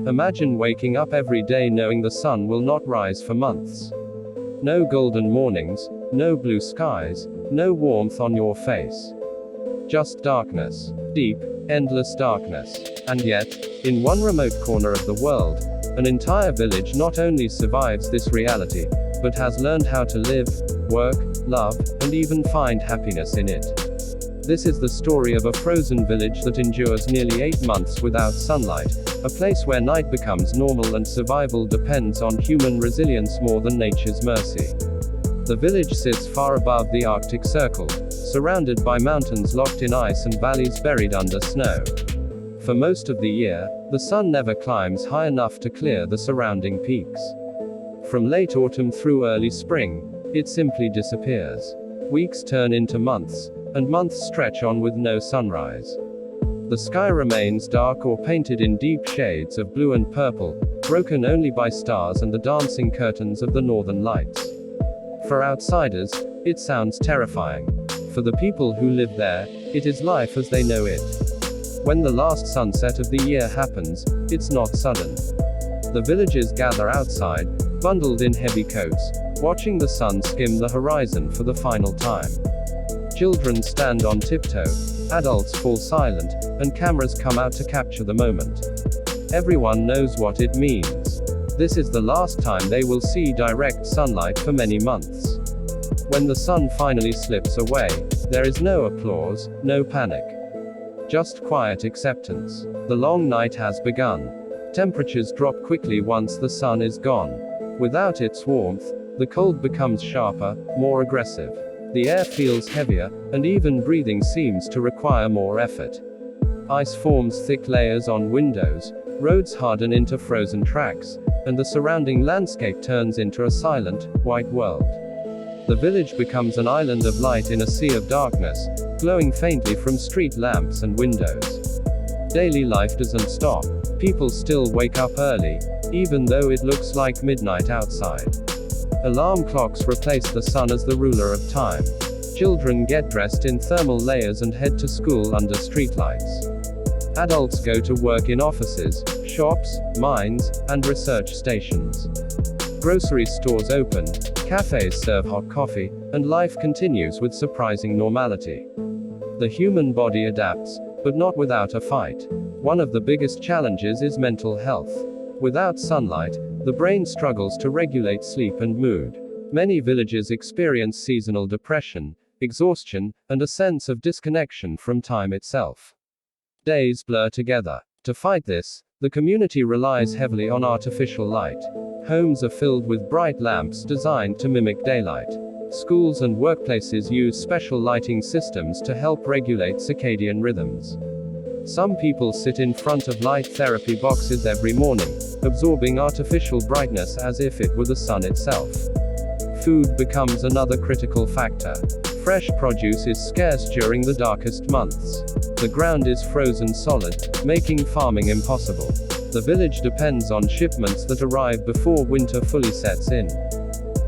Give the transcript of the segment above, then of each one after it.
Imagine waking up every day knowing the sun will not rise for months. No golden mornings, no blue skies, no warmth on your face. Just darkness. Deep, endless darkness. And yet, in one remote corner of the world, an entire village not only survives this reality, but has learned how to live, work, love, and even find happiness in it. This is the story of a frozen village that endures nearly 8 months without sunlight, a place where night becomes normal and survival depends on human resilience more than nature's mercy. The village sits far above the Arctic Circle, surrounded by mountains locked in ice and valleys buried under snow. For most of the year, the sun never climbs high enough to clear the surrounding peaks. From late autumn through early spring, it simply disappears. Weeks turn into months, and months stretch on with no sunrise. The sky remains dark or painted in deep shades of blue and purple, broken only by stars and the dancing curtains of the northern lights. For outsiders, it sounds terrifying. For the people who live there, it is life as they know it. When the last sunset of the year happens, it's not sudden. The villagers gather outside, bundled in heavy coats, watching the sun skim the horizon for the final time. Children stand on tiptoe, adults fall silent, and cameras come out to capture the moment. Everyone knows what it means. This is the last time they will see direct sunlight for many months. When the sun finally slips away, there is no applause, no panic. Just quiet acceptance. The long night has begun. Temperatures drop quickly once the sun is gone. Without its warmth, the cold becomes sharper, more aggressive. The air feels heavier, and even breathing seems to require more effort. Ice forms thick layers on windows, roads harden into frozen tracks, and the surrounding landscape turns into a silent, white world. The village becomes an island of light in a sea of darkness, glowing faintly from street lamps and windows. Daily life doesn't stop. People still wake up early, even though it looks like midnight outside. Alarm clocks replace the sun as the ruler of time. Children get dressed in thermal layers and head to school under streetlights. Adults go to work in offices, shops, mines, and research stations. Grocery stores open, cafes serve hot coffee, and life continues with surprising normality. The human body adapts, but not without a fight. One of the biggest challenges is mental health. Without sunlight, the brain struggles to regulate sleep and mood. Many villagers experience seasonal depression, exhaustion, and a sense of disconnection from time itself. Days blur together. To fight this, the community relies heavily on artificial light. Homes are filled with bright lamps designed to mimic daylight. Schools and workplaces use special lighting systems to help regulate circadian rhythms. Some people sit in front of light therapy boxes every morning, absorbing artificial brightness as if it were the sun itself. Food becomes another critical factor. Fresh produce is scarce during the darkest months. The ground is frozen solid, making farming impossible. The village depends on shipments that arrive before winter fully sets in.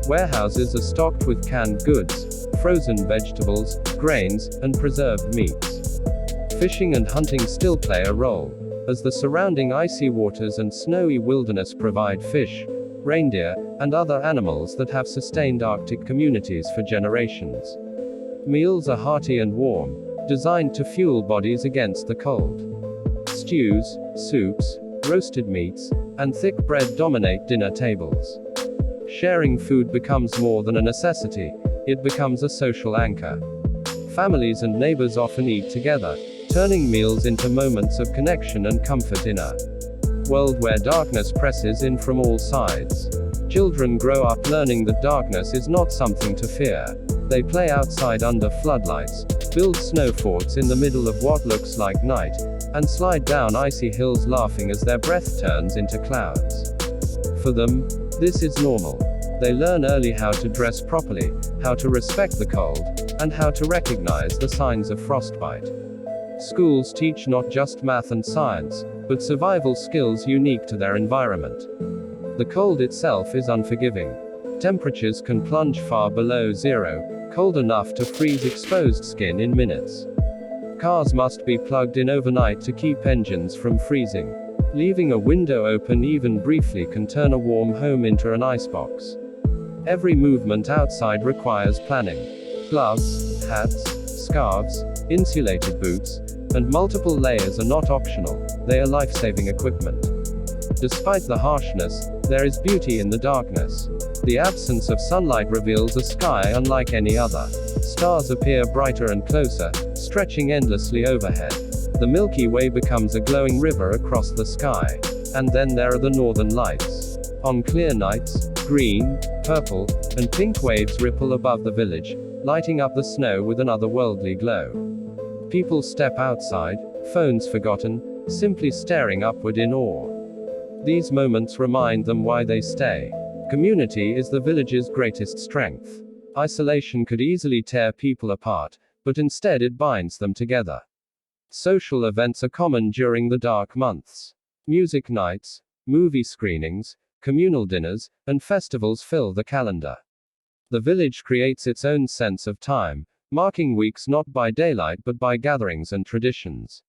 Warehouses are stocked with canned goods, frozen vegetables, grains, and preserved meats. Fishing and hunting still play a role, as the surrounding icy waters and snowy wilderness provide fish, reindeer, and other animals that have sustained Arctic communities for generations. Meals are hearty and warm, designed to fuel bodies against the cold. Stews, soups, roasted meats, and thick bread dominate dinner tables. Sharing food becomes more than a necessity, it becomes a social anchor. Families and neighbors often eat together, turning meals into moments of connection and comfort in a world where darkness presses in from all sides. Children grow up learning that darkness is not something to fear. They play outside under floodlights, build snow forts in the middle of what looks like night, and slide down icy hills laughing as their breath turns into clouds. For them, this is normal. They learn early how to dress properly, how to respect the cold, and how to recognize the signs of frostbite. Schools teach not just math and science, but survival skills unique to their environment. The cold itself is unforgiving. Temperatures can plunge far below zero, cold enough to freeze exposed skin in minutes. Cars must be plugged in overnight to keep engines from freezing. Leaving a window open even briefly can turn a warm home into an icebox. Every movement outside requires planning. Gloves, hats, scarves, insulated boots, and multiple layers are not optional, they are life-saving equipment. Despite the harshness, there is beauty in the darkness. The absence of sunlight reveals a sky unlike any other. Stars appear brighter and closer, stretching endlessly overhead. The Milky Way becomes a glowing river across the sky. And then there are the northern lights. On clear nights, green, purple, and pink waves ripple above the village, lighting up the snow with an otherworldly glow. People step outside, phones forgotten, simply staring upward in awe. These moments remind them why they stay. Community is the village's greatest strength. Isolation could easily tear people apart, but instead it binds them together. Social events are common during the dark months. Music nights, movie screenings, communal dinners, and festivals fill the calendar. The village creates its own sense of time, marking weeks not by daylight but by gatherings and traditions.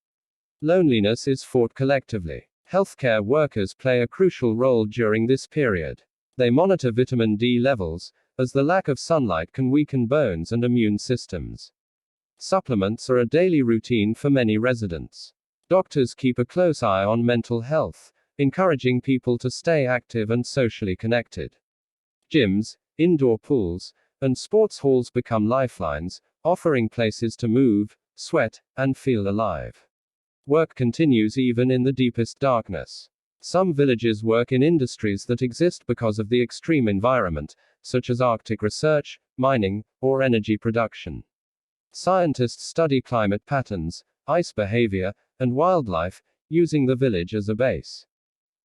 Loneliness is fought collectively. Healthcare workers play a crucial role during this period. They monitor vitamin D levels, as the lack of sunlight can weaken bones and immune systems. Supplements are a daily routine for many residents. Doctors keep a close eye on mental health, encouraging people to stay active and socially connected. Gyms, indoor pools, and sports halls become lifelines, offering places to move, sweat, and feel alive. Work continues even in the deepest darkness. Some villages work in industries that exist because of the extreme environment, such as Arctic research, mining, or energy production. Scientists study climate patterns, ice behavior, and wildlife, using the village as a base.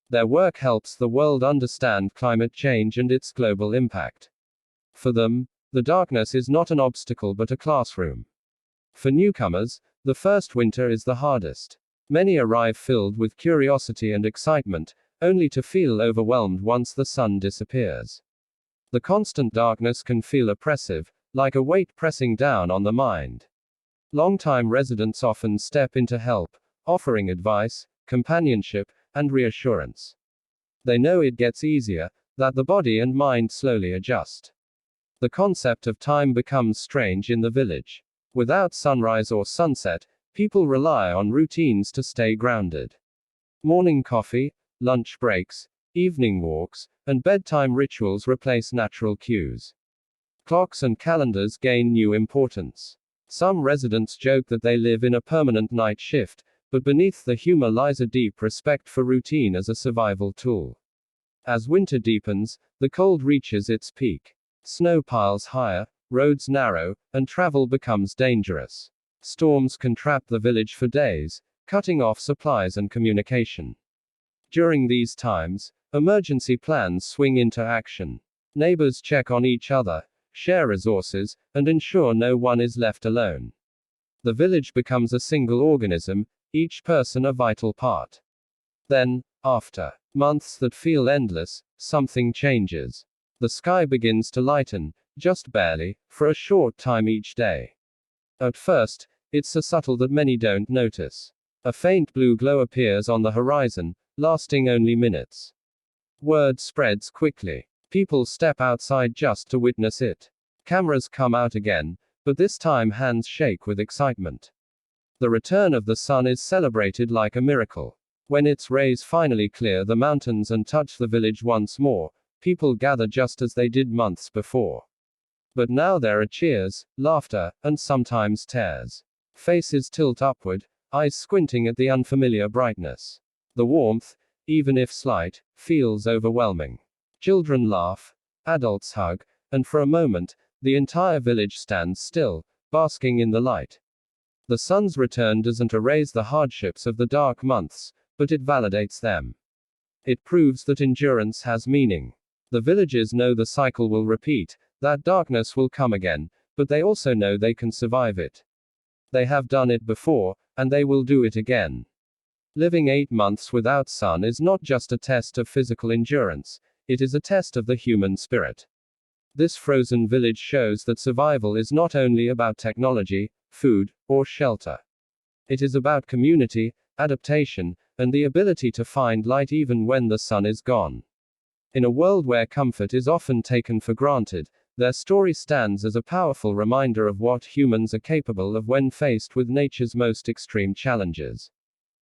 Their work helps the world understand climate change and its global impact. For them, the darkness is not an obstacle but a classroom. For newcomers, the first winter is the hardest. Many arrive filled with curiosity and excitement, only to feel overwhelmed once the sun disappears. The constant darkness can feel oppressive, like a weight pressing down on the mind. Longtime residents often step in to help, offering advice, companionship, and reassurance. They know it gets easier, that the body and mind slowly adjust. The concept of time becomes strange in the village. Without sunrise or sunset, people rely on routines to stay grounded. Morning coffee, lunch breaks, evening walks, and bedtime rituals replace natural cues. Clocks and calendars gain new importance. Some residents joke that they live in a permanent night shift, but beneath the humor lies a deep respect for routine as a survival tool. As winter deepens, the cold reaches its peak. Snow piles higher, roads narrow, and travel becomes dangerous. Storms can trap the village for days, cutting off supplies and communication. During these times, emergency plans swing into action. Neighbors check on each other, share resources, and ensure no one is left alone. The village becomes a single organism, each person a vital part. Then, after months that feel endless, something changes. The sky begins to lighten, just barely, for a short time each day. At first, it's so subtle that many don't notice. A faint blue glow appears on the horizon, lasting only minutes. Word spreads quickly. People step outside just to witness it. Cameras come out again, but this time hands shake with excitement. The return of the sun is celebrated like a miracle. When its rays finally clear the mountains and touch the village once more, people gather just as they did months before. But now there are cheers, laughter, and sometimes tears. Faces tilt upward, eyes squinting at the unfamiliar brightness. The warmth, even if slight, feels overwhelming. Children laugh, adults hug, and for a moment, the entire village stands still, basking in the light. The sun's return doesn't erase the hardships of the dark months, but it validates them. It proves that endurance has meaning. The villagers know the cycle will repeat, that darkness will come again, but they also know they can survive it. They have done it before, and they will do it again. Living 8 months without sun is not just a test of physical endurance, it is a test of the human spirit. This frozen village shows that survival is not only about technology, food, or shelter. It is about community, adaptation, and the ability to find light even when the sun is gone. In a world where comfort is often taken for granted, their story stands as a powerful reminder of what humans are capable of when faced with nature's most extreme challenges.